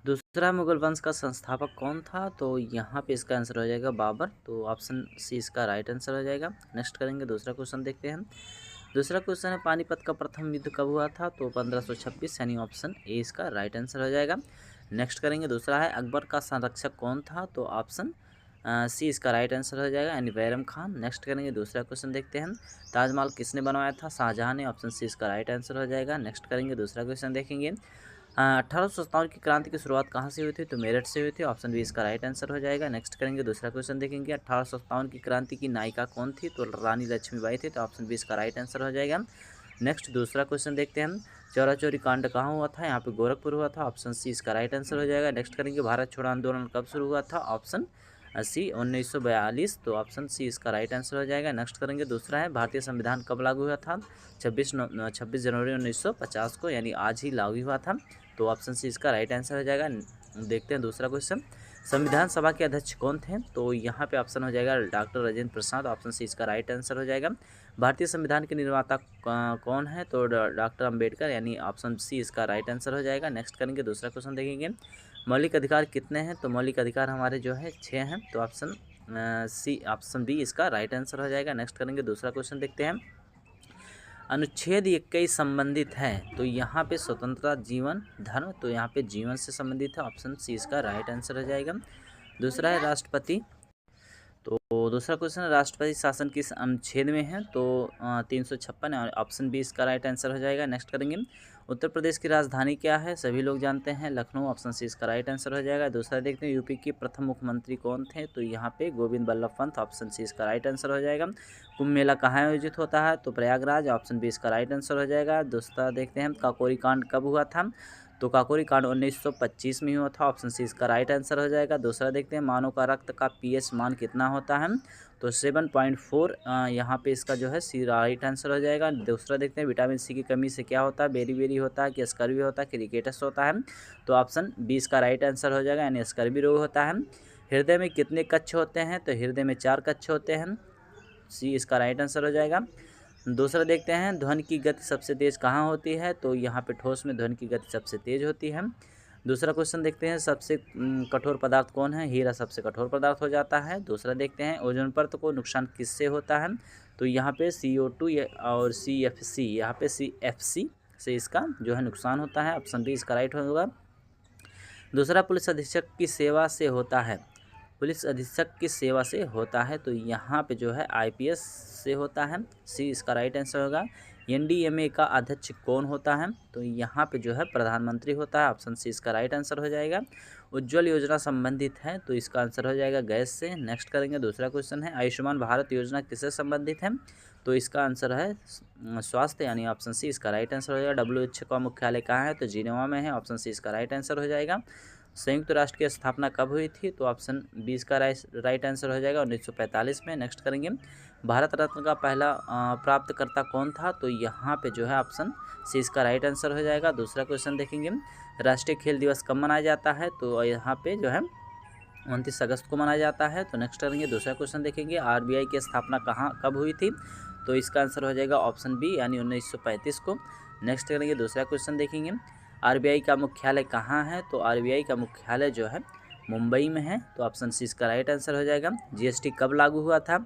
दूसरा मुगल वंश का संस्थापक कौन था? तो यहाँ पे इसका आंसर हो जाएगा बाबर। तो ऑप्शन सी इसका राइट आंसर हो जाएगा। नेक्स्ट करेंगे, दूसरा क्वेश्चन देखते हैं। दूसरा क्वेश्चन है, पानीपत का प्रथम युद्ध कब हुआ था? तो 1526, यानी ऑप्शन ए इसका राइट आंसर हो जाएगा। नेक्स्ट करेंगे, दूसरा है, अकबर का संरक्षक कौन था? तो ऑप्शन सी इसका राइट आंसर हो जाएगा, यानी बैरम खान। नेक्स्ट करेंगे, दूसरा क्वेश्चन देखते हैं। ताजमहल किसने बनवाया था? शाहजहां ने। ऑप्शन सी इसका राइट आंसर हो जाएगा। नेक्स्ट करेंगे, दूसरा क्वेश्चन देखेंगे। 1857 की क्रांति की शुरुआत कहाँ से हुई थी? तो मेरठ से हुई थी। ऑप्शन बी इसका राइट आंसर हो जाएगा। नेक्स्ट करेंगे, दूसरा क्वेश्चन देखेंगे। 1857 की क्रांति की नायिका कौन थी? तो रानी लक्ष्मीबाई थी। तो ऑप्शन बी इसका राइट आंसर हो जाएगा। नेक्स्ट दूसरा क्वेश्चन देखते हैं। चौरा चौरी कांड कहाँ हुआ था? यहाँ पे गोरखपुर हुआ था। ऑप्शन सी इसका राइट आंसर हो जाएगा। नेक्स्ट करेंगे, भारत छोड़ो आंदोलन कब शुरू हुआ था? Option C 1942। तो ऑप्शन सी इसका राइट आंसर हो जाएगा। नेक्स्ट करेंगे, दूसरा है, भारतीय संविधान कब लागू हुआ था? 26 जनवरी 1950 को, यानी आज ही लागू हुआ था। तो ऑप्शन सी इसका राइट आंसर हो जाएगा। देखते हैं दूसरा क्वेश्चन। संविधान सभा के अध्यक्ष कौन थे? तो यहाँ पे ऑप्शन हो जाएगा doctor Rajendra Prasad. Option C इसका राइट आंसर हो जाएगा। भारतीय संविधान के निर्माता कौन है? तो डॉक्टर अंबेडकर, यानी ऑप्शन सी इसका राइट आंसर हो जाएगा। नेक्स्ट करेंगे, दूसरा क्वेश्चन देखेंगे। मौलिक अधिकार कितने हैं? तो मौलिक अधिकार हमारे जो है 6 हैं। तो ऑप्शन बी इसका राइट आंसर हो जाएगा। नेक्स्ट करेंगे, दूसरा क्वेश्चन देखते हैं। अनुच्छेद 21 संबंधित है, तो यहाँ पे स्वतंत्रता, जीवन, धर्म, तो यहाँ पे जीवन से संबंधित है। ऑप्शन सी इसका राइट आंसर हो जाएगा। दूसरा है राष्ट्रपति। तो दूसरा क्वेश्चन है, राष्ट्रपति शासन किस अनुच्छेद में है? तो 356, ऑप्शन बी इसका राइट आंसर हो जाएगा। नेक्स्ट करेंगे, उत्तर प्रदेश की राजधानी क्या है? सभी लोग जानते हैं, लखनऊ। ऑप्शन सी इसका राइट आंसर हो जाएगा। दूसरा देखते हैं, यूपी के प्रथम मुख्यमंत्री कौन थे? तो यहाँ पे गोविंद बल्लभ पंत। ऑप्शन सी इसका राइट आंसर हो जाएगा। कुंभ मेला कहाँ आयोजित होता है? तो प्रयागराज। ऑप्शन बी इसका राइट आंसर हो जाएगा। दूसरा देखते हैं, काकोरी कांड कब हुआ था? तो काकोरी कांड 1925 में हुआ था। ऑप्शन सी इसका राइट आंसर हो जाएगा। दूसरा देखते हैं, मानव का रक्त का पीएच मान कितना होता है? तो 7.4। यहाँ पे इसका जो है सी राइट आंसर हो जाएगा। दूसरा देखते हैं, विटामिन सी की कमी से क्या होता है? बेरी बेरी होता है, कि स्कर्वी होता है, कि रिकेटस होता है? तो ऑप्शन बी इसका राइट आंसर हो जाएगा, यानी स्कर्वी रोग होता है। हृदय में कितने कक्ष होते हैं? तो हृदय में 4 कक्ष होते हैं। सी इसका राइट आंसर हो जाएगा। दूसरा देखते हैं, ध्वनि की गति सबसे तेज कहाँ होती है? तो यहाँ पे ठोस में ध्वनि की गति सबसे तेज होती है। दूसरा क्वेश्चन देखते हैं, सबसे कठोर पदार्थ कौन है? हीरा सबसे कठोर पदार्थ हो जाता है। दूसरा देखते हैं, ओजोन परत को नुकसान किससे होता है? तो यहाँ पे CO2 और CFC, यहाँ पे CFC से इसका जो है नुकसान होता है। ऑप्शन बी इसका राइट होगा। दूसरा, पुलिस अधीक्षक की सेवा से होता है। पुलिस अधीक्षक की सेवा से होता है, तो यहाँ पे जो है IPS से होता है। सी इसका राइट आंसर होगा। NDMA का अध्यक्ष कौन होता है? तो यहाँ पे जो है प्रधानमंत्री होता है। ऑप्शन सी इसका राइट आंसर हो जाएगा। उज्ज्वल योजना संबंधित है, तो इसका आंसर हो जाएगा गैस से। नेक्स्ट करेंगे, दूसरा क्वेश्चन है, आयुष्मान भारत योजना किससे संबंधित है? तो इसका आंसर है स्वास्थ्य, यानी ऑप्शन सी इसका राइट आंसर हो जाएगा। WHO का मुख्यालय कहाँ है? तो जिनेवा में है। ऑप्शन सी इसका राइट आंसर हो जाएगा। संयुक्त राष्ट्र की स्थापना कब हुई थी? तो ऑप्शन 20 का राइट आंसर हो जाएगा, 1945 में। नेक्स्ट करेंगे, भारत रत्न का पहला प्राप्तकर्ता कौन था? तो यहाँ पे जो है ऑप्शन सी इसका राइट आंसर हो जाएगा। दूसरा क्वेश्चन देखेंगे, राष्ट्रीय खेल दिवस कब मनाया जाता है? तो यहाँ पे जो है 29 अगस्त को मनाया जाता है। तो नेक्स्ट करेंगे, दूसरा क्वेश्चन देखेंगे, RBI की स्थापना कब हुई थी? तो इसका आंसर हो जाएगा ऑप्शन बी, यानी 1935 को। नेक्स्ट करेंगे, दूसरा क्वेश्चन देखेंगे, RBI का मुख्यालय कहाँ है? तो RBI का मुख्यालय जो है मुंबई में है। तो ऑप्शन सी इसका राइट आंसर हो जाएगा। GST कब लागू हुआ था?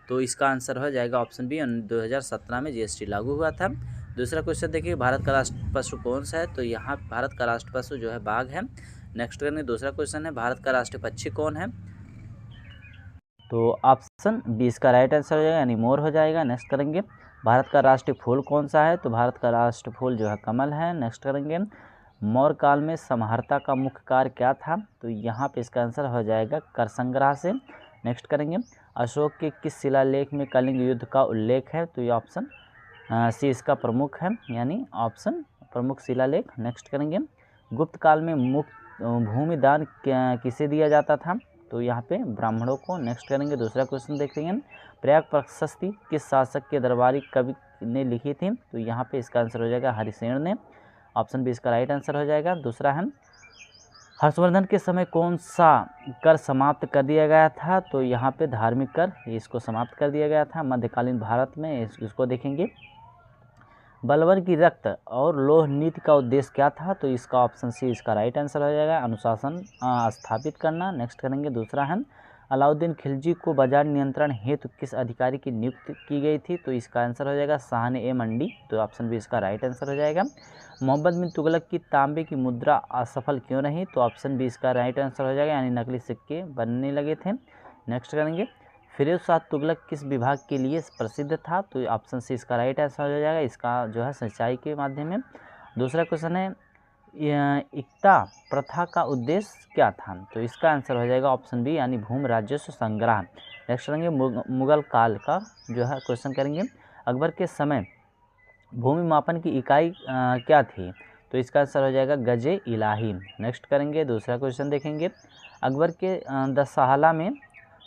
तो इसका आंसर हो जाएगा ऑप्शन बी, 2017 में GST लागू हुआ था। दूसरा क्वेश्चन देखिए, भारत का राष्ट्र पशु कौन सा है? तो यहाँ भारत का राष्ट्र पशु जो है बाघ है। नेक्स्ट करेंगे, दूसरा क्वेश्चन है, भारत का राष्ट्रीय पक्षी कौन है? तो ऑप्शन बी इसका राइट आंसर हो जाएगा, यानी मोर हो जाएगा। नेक्स्ट करेंगे, भारत का राष्ट्रीय फूल कौन सा है? तो भारत का राष्ट्रीय फूल जो है कमल है। नेक्स्ट करेंगे, मौर्य काल में समहर्ता का मुख्य कार्य क्या था? तो यहाँ पे इसका आंसर हो जाएगा कर संग्रह से। नेक्स्ट करेंगे, अशोक के किस शिलालेख में कलिंग युद्ध का उल्लेख है? तो ये ऑप्शन सी इसका प्रमुख है, यानी ऑप्शन प्रमुख शिलालेख। नेक्स्ट करेंगे, गुप्त काल में मुक्त भूमि दान किसे दिया जाता था? तो यहाँ पे ब्राह्मणों को। नेक्स्ट करेंगे, दूसरा क्वेश्चन देखेंगे, प्रयाग प्रशस्ति किस शासक के दरबारी कवि ने लिखी थी? तो यहाँ पे इसका आंसर हो जाएगा हरिसेन ने। ऑप्शन बी इसका राइट आंसर हो जाएगा। दूसरा है, हर्षवर्धन के समय कौन सा कर समाप्त कर दिया गया था? तो यहाँ पे धार्मिक कर इसको समाप्त कर दिया गया था मध्यकालीन भारत में। इसको देखेंगे, बलवन की रक्त और लौह नीति का उद्देश्य क्या था? तो इसका ऑप्शन सी इसका राइट आंसर हो जाएगा, अनुशासन स्थापित करना। नेक्स्ट करेंगे दूसरा है, अलाउद्दीन खिलजी को बाजार नियंत्रण हेतु किस अधिकारी की नियुक्ति की गई थी? तो इसका आंसर हो जाएगा शाह-ए-मंडी, तो ऑप्शन बी इसका राइट आंसर हो जाएगा। मोहम्मद बिन तुगलक की तांबे की मुद्रा असफल क्यों रही? तो ऑप्शन बी इसका राइट आंसर हो जाएगा, यानी नकली सिक्के बनने लगे थे। नेक्स्ट करेंगे, फिरोज शाह तुगलक किस विभाग के लिए प्रसिद्ध था? तो ऑप्शन सी इसका राइट आंसर हो जाएगा, इसका जो है सिंचाई के माध्यम में। दूसरा क्वेश्चन है, इक्ता प्रथा का उद्देश्य क्या था? तो इसका आंसर हो जाएगा ऑप्शन बी, यानी भूमि राजस्व संग्रह। नेक्स्ट करेंगे, मुगल काल का जो है क्वेश्चन करेंगे, अकबर के समय भूमि मापन की इकाई क्या थी? तो इसका आंसर हो जाएगा गजे इलाही। नेक्स्ट करेंगे दूसरा क्वेश्चन देखेंगे, अकबर के दशहला में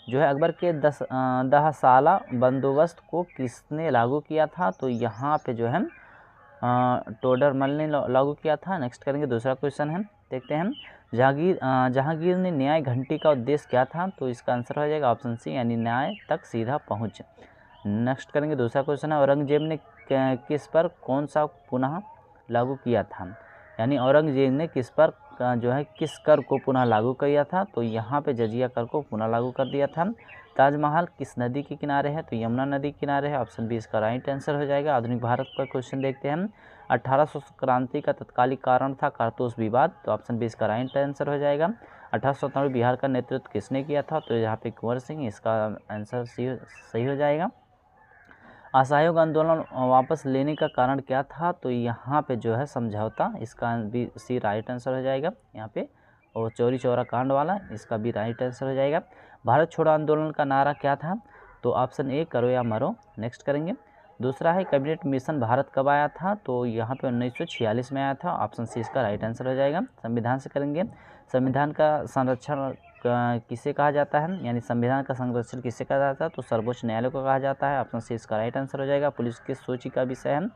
जो है अकबर के दहसाला बंदोबस्त को किसने लागू किया था? तो यहाँ पे जो है टोडरमल ने लागू किया था। नेक्स्ट करेंगे दूसरा क्वेश्चन है, देखते हैं, जहांगीर ने न्याय घंटी का उद्देश्य क्या था? तो इसका आंसर हो जाएगा ऑप्शन सी, यानी न्याय तक सीधा पहुँच। नेक्स्ट करेंगे दूसरा क्वेश्चन है, औरंगजेब ने किस पर कौन सा पुनः लागू किया था? यानी औरंगजेब ने किस पर जो है किस कर को पुनः लागू किया था? तो यहाँ पे जजिया कर को पुनः लागू कर दिया था। ताजमहल किस नदी के किनारे है? तो यमुना नदी के किनारे है, ऑप्शन बी इसका राइट आंसर हो जाएगा। आधुनिक भारत पर क्वेश्चन देखते हैं, 1800 क्रांति का तत्कालिक कारण था कारतूस विवाद, तो ऑप्शन बी इसका राइट आंसर हो जाएगा। 1897 बिहार का नेतृत्व किसने किया था? तो यहाँ पे कुंवर सिंह, इसका आंसर सही हो जाएगा। असहयोग आंदोलन वापस लेने का कारण क्या था? तो यहाँ पे जो है समझौता, इसका भी सी राइट आंसर हो जाएगा यहाँ पे, और चौरी चौरा कांड वाला, इसका भी राइट आंसर हो जाएगा। भारत छोड़ो आंदोलन का नारा क्या था? तो ऑप्शन ए, करो या मरो। नेक्स्ट करेंगे दूसरा है, कैबिनेट मिशन भारत कब आया था? तो यहाँ पे 1946 में आया था, ऑप्शन सी इसका राइट आंसर हो जाएगा। संविधान से करेंगे, संविधान का संरक्षण किसे कहा जाता है? यानी संविधान का संरक्षण किसे कहा जाता है? तो सर्वोच्च न्यायालय को कहा जाता है, ऑप्शन सी इसका राइट आंसर हो जाएगा। पुलिस किस सूची का विषय है?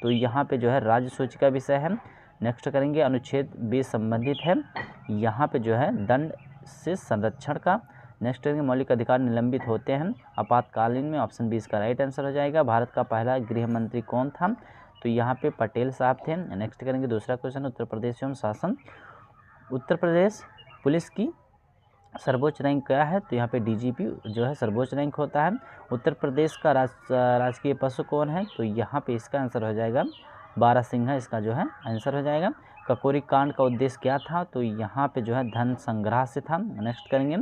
तो यहाँ पे जो है राज्य सूची का विषय है। नेक्स्ट करेंगे, अनुच्छेद 20 संबंधित है यहाँ पे जो है दंड से संरक्षण का। नेक्स्ट करेंगे, मौलिक अधिकार निलंबित होते हैं आपातकालीन में, ऑप्शन बी इसका राइट आंसर हो जाएगा। भारत का पहला गृह मंत्री कौन था? तो यहाँ पे पटेल साहब थे। नेक्स्ट करेंगे दूसरा क्वेश्चन, उत्तर प्रदेश एवं शासन, उत्तर प्रदेश पुलिस की सर्वोच्च रैंक क्या है? तो यहाँ पे डीजीपी जो है सर्वोच्च रैंक होता है। उत्तर प्रदेश का राजकीय पशु कौन है? तो यहाँ पे इसका आंसर हो जाएगा बारहसिंघा, इसका जो है आंसर हो जाएगा। ककोरी कांड का उद्देश्य क्या था? तो यहाँ पे जो है धन संग्रह से था। नेक्स्ट करेंगे,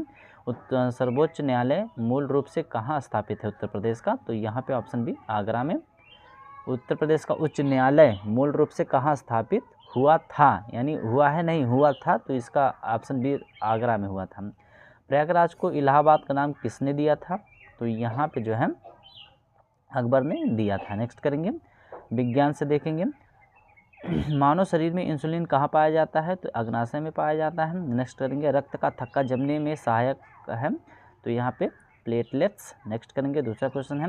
सर्वोच्च न्यायालय मूल रूप से कहाँ स्थापित है उत्तर प्रदेश का? तो यहाँ पे ऑप्शन बी आगरा में। उत्तर प्रदेश का उच्च न्यायालय मूल रूप से कहाँ स्थापित हुआ था? यानी हुआ है नहीं, हुआ था, तो इसका ऑप्शन बी आगरा में हुआ था। प्रयागराज को इलाहाबाद का नाम किसने दिया था? तो यहाँ पे जो है अकबर ने दिया था। नेक्स्ट करेंगे, विज्ञान से देखेंगे, मानव शरीर में इंसुलिन कहाँ पाया जाता है? तो अग्नाशय में पाया जाता है। नेक्स्ट करेंगे, रक्त का थक्का जमने में सहायक है? तो यहाँ पे प्लेटलेट्स। नेक्स्ट करेंगे दूसरा क्वेश्चन है,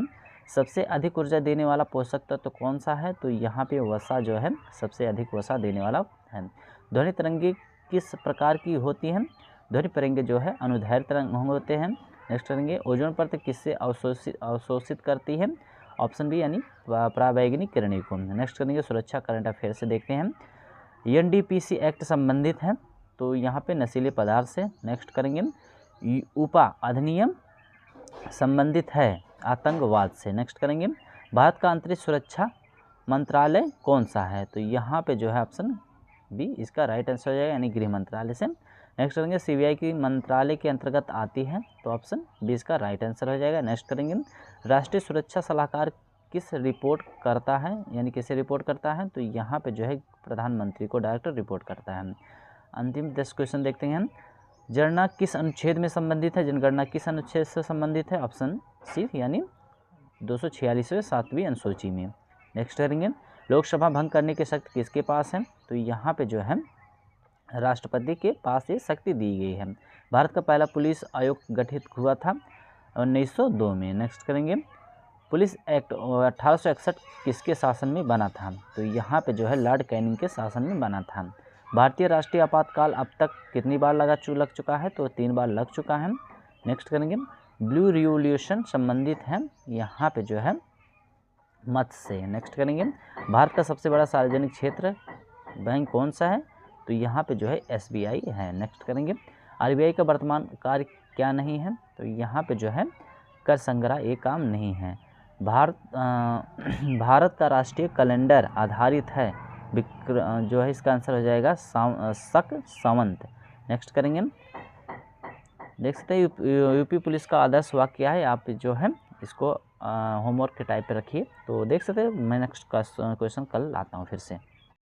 सबसे अधिक ऊर्जा देने वाला पोषक तत्व तो कौन सा है? तो यहाँ पे वसा जो है सबसे अधिक वसा देने वाला है। ध्वनि तरंगे किस प्रकार की होती हैं? ध्वनि तरंगे जो है अनुदैर्घ्य तरंग होते हैं। नेक्स्ट करेंगे, ओजोन परत किससे अवशोषित करती है? ऑप्शन बी, यानी पराबैंगनी किरणें को। नेक्स्ट करेंगे, सुरक्षा करंट अफेयर से देखते हैं, एनडीपीसी एक्ट संबंधित है? तो यहाँ पे नशीले पदार्थ से। नेक्स्ट करेंगे, उपा अधिनियम संबंधित है आतंकवाद से। नेक्स्ट करेंगे, भारत का अंतरिक्ष सुरक्षा मंत्रालय कौन सा है? तो यहाँ पे जो है ऑप्शन बी इसका राइट आंसर हो जाएगा, यानी गृह मंत्रालय से। नेक्स्ट करेंगे, सीबीआई की मंत्रालय के अंतर्गत आती है? तो ऑप्शन बी इसका राइट आंसर हो जाएगा। नेक्स्ट करेंगे, राष्ट्रीय सुरक्षा सलाहकार किस रिपोर्ट करता है? यानी किसे रिपोर्ट करता है? तो यहाँ पे जो है प्रधानमंत्री को डायरेक्टर रिपोर्ट करता है। अंतिम 10 क्वेश्चन देखते हैं, जनगणना किस अनुच्छेद में संबंधित है? जनगणना किस अनुच्छेद से संबंधित है? ऑप्शन सी, यानी 246वें 7वीं अनुसूची में। नेक्स्ट करेंगे, लोकसभा भंग करने की शक्ति किसके पास है? तो यहाँ पे जो है राष्ट्रपति के पास ये शक्ति दी गई है। भारत का पहला पुलिस आयोग गठित हुआ था 1902 में। नेक्स्ट करेंगे, पुलिस एक्ट 1861 किसके शासन में बना था? तो यहाँ पे जो है लॉर्ड कैनिंग के शासन में बना था। भारतीय राष्ट्रीय आपातकाल अब तक कितनी बार लग चुका है? तो 3 बार लग चुका है। नेक्स्ट करेंगे, ब्लू रिवॉल्यूशन संबंधित है यहाँ पे जो है मत्स्य। नेक्स्ट करेंगे, भारत का सबसे बड़ा सार्वजनिक क्षेत्र बैंक कौन सा है? तो यहाँ पे जो है SBI है। नेक्स्ट करेंगे, RBI का वर्तमान कार्य क्या नहीं है? तो यहाँ पे जो है कर संग्रह एक काम नहीं है। भारत का राष्ट्रीय कैलेंडर आधारित है जो है इसका आंसर हो जाएगा शक संवत। नेक्स्ट करेंगे, देख सकते हैं यूपी पुलिस का आदर्श वाक्य क्या है? आप जो है इसको होमवर्क के टाइप पे रखिए। तो देख सकते हैं मैं नेक्स्ट क्वेश्चन कल लाता हूँ फिर से।